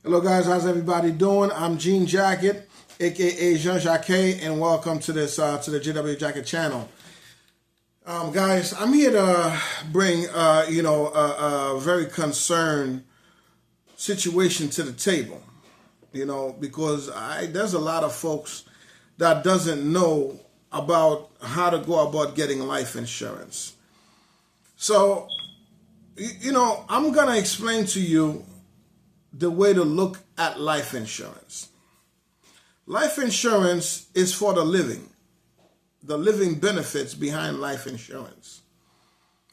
Hello guys, how's everybody doing? I'm Gene Jacquet, aka Jean Jacquet, and welcome to this to the Jacquet channel. Guys, I'm here to bring a very concerned situation to the table. Because there's a lot of folks that doesn't know about how to go about getting life insurance. So, I'm gonna explain to you the way to look at life insurance. Life insurance is for the living benefits behind life insurance.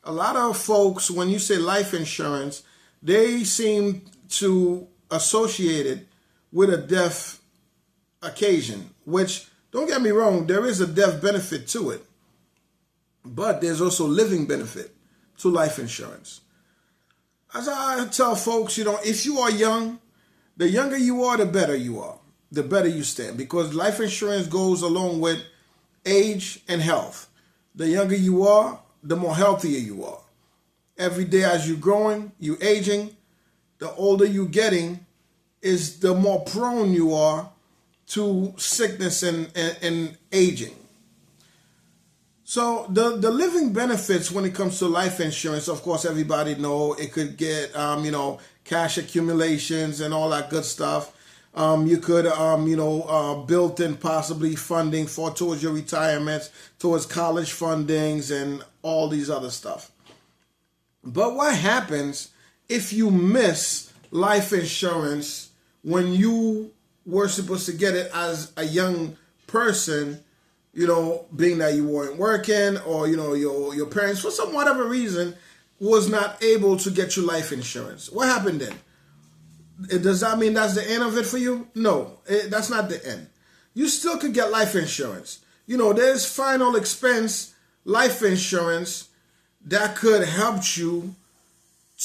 A lot of folks, when you say life insurance, they seem to associate it with a death occasion, which, don't get me wrong, there is a death benefit to it, but there's also living benefit to life insurance. As I tell folks, if you are young, the younger you are, the better you are, the better you stand, because life insurance goes along with age and health. The younger you are, the more healthier you are. Every day as you're growing, you're aging, the older you're getting is the more prone you are to sickness and aging. So the living benefits when it comes to life insurance, of course, everybody know it could get, cash accumulations and all that good stuff. You could, built in possibly funding towards your retirements, towards college fundings and all these other stuff. But what happens if you miss life insurance when you were supposed to get it as a young person? Being that you weren't working, or, your parents, for some whatever reason, was not able to get you life insurance. What happened then? Does that mean that's the end of it for you? No, that's not the end. You still could get life insurance. There's final expense life insurance that could help you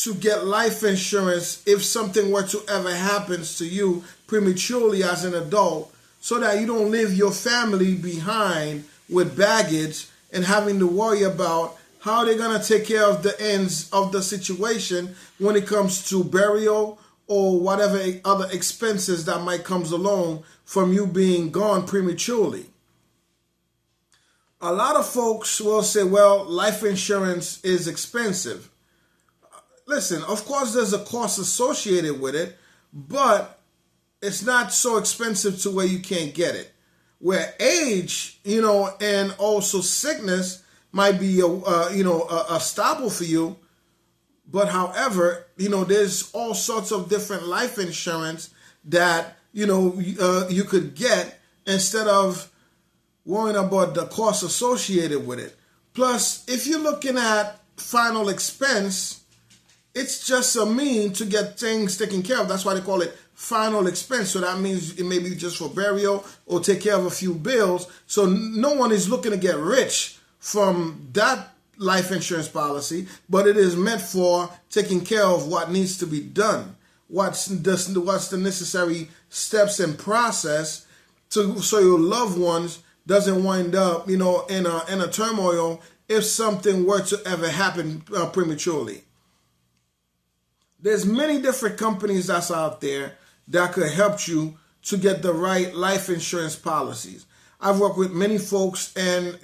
to get life insurance if something were to ever happen to you prematurely as an adult, so that you don't leave your family behind with baggage and having to worry about how they're going to take care of the ends of the situation when it comes to burial or whatever other expenses that might comes along from you being gone prematurely. A lot of folks will say, well, life insurance is expensive. Listen, of course, there's a cost associated with it, but it's not so expensive to where you can't get it. Where age, and also sickness might be a stopper for you. But however, there's all sorts of different life insurance that, you could get instead of worrying about the cost associated with it. Plus, if you're looking at final expense, it's just a means to get things taken care of. That's why they call it final expense. So that means it may be just for burial or take care of a few bills. So no one is looking to get rich from that life insurance policy, but it is meant for taking care of what needs to be done. What's the necessary steps and process so your loved ones doesn't wind up, in a turmoil if something were to ever happen prematurely. There's many different companies that's out there that could help you to get the right life insurance policies. I've worked with many folks, and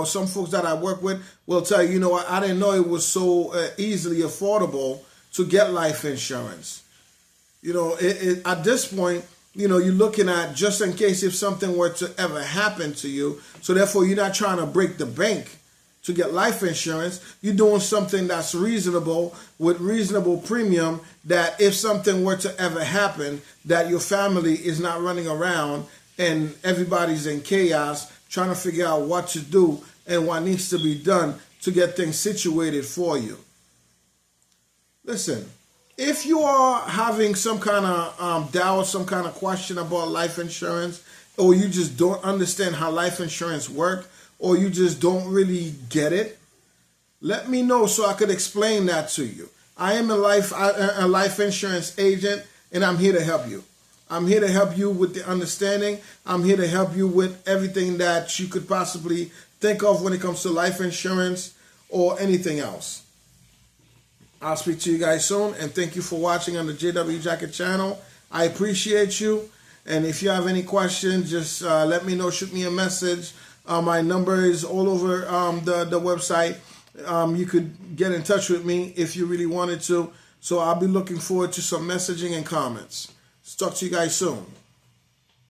some folks that I work with will tell you, I didn't know it was so easily affordable to get life insurance. At this point, you're looking at just in case if something were to ever happen to you. So therefore, you're not trying to break the bank to get life insurance. You're doing something that's reasonable with reasonable premium, that if something were to ever happen, that your family is not running around and everybody's in chaos trying to figure out what to do and what needs to be done to get things situated for you. Listen, if you are having some kind of doubt, some kind of question about life insurance, or you just don't understand how life insurance works, or you just don't really get it, let me know so I could explain that to you. I am a life insurance agent, and I'm here to help you. I'm here to help you with the understanding. I'm here to help you with everything that you could possibly think of when it comes to life insurance or anything else. I'll speak to you guys soon, and thank you for watching on the JW Jacquet channel. I appreciate you. And if you have any questions, just let me know. Shoot me a message. My number is all over the website. You could get in touch with me if you really wanted to. So I'll be looking forward to some messaging and comments. Talk to you guys soon.